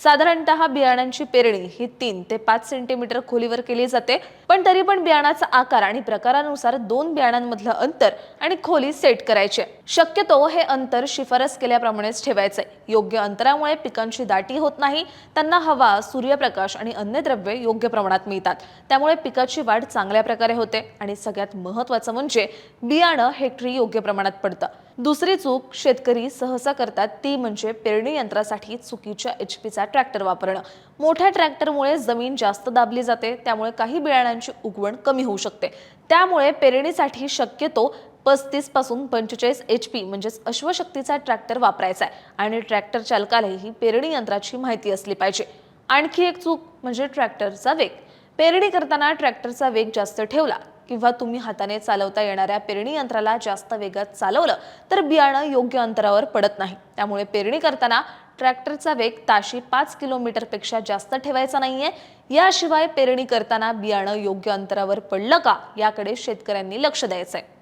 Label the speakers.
Speaker 1: साधारणतः बियाणांची पेरणी ही 3 ते 5 सेंटीमीटर खोलीवर केली जाते, पण तरी पण बियाणाचा आकार आणि प्रकारानुसार दोन बियाणांमधलं अंतर आणि खोली सेट करायचे. शक्यतो हे अंतर शिफारस केल्याप्रमाणेच ठेवायचे. योग्य अंतरामुळे पिकांची दाटी होत नाही, त्यांना हवा, सूर्यप्रकाश आणि अन्नद्रव्ये योग्य प्रमाणात मिळतात. त्यामुळे पिकाची वाढ चांगल्या प्रकारे होते आणि सगळ्यात महत्त्वाचं म्हणजे बियाणं हेक्टरी योग्य प्रमाणात पडतं. दुसरी चूक शेतकरी सहसा करतात ती म्हणजे पेरणी यंत्रासाठी चुकीच्या एचपीचा ट्रॅक्टर वापरणं. मोठ्या ट्रॅक्टरमुळे जमीन जास्त दाबली जाते, त्यामुळे काही बियाणांची उगवण कमी होऊ शकते. त्यामुळे पेरणीसाठी शक्यतो 35 पासून 45 एचपी म्हणजेच अश्वशक्तीचा ट्रॅक्टर वापरायचा आहे आणि ट्रॅक्टर चालकालाही पेरणी यंत्राची माहिती असली पाहिजे. आणखी एक चूक म्हणजे ट्रॅक्टरचा वेग. पेरणी करताना ट्रॅक्टरचा वेग जास्त ठेवला किंवा तुम्ही हाताने चालवता येणाऱ्या पेरणी यंत्राला जास्त वेगात चालवलं तर बियाणं योग्य अंतरावर पडत नाही. त्यामुळे पेरणी करताना ट्रॅक्टरचा वेग ताशी 5 किलोमीटरपेक्षा जास्त ठेवायचा नाहीये. याशिवाय पेरणी करताना बियाणं योग्य अंतरावर पडलं का याकडे शेतकऱ्यांनी लक्ष द्यायचंय.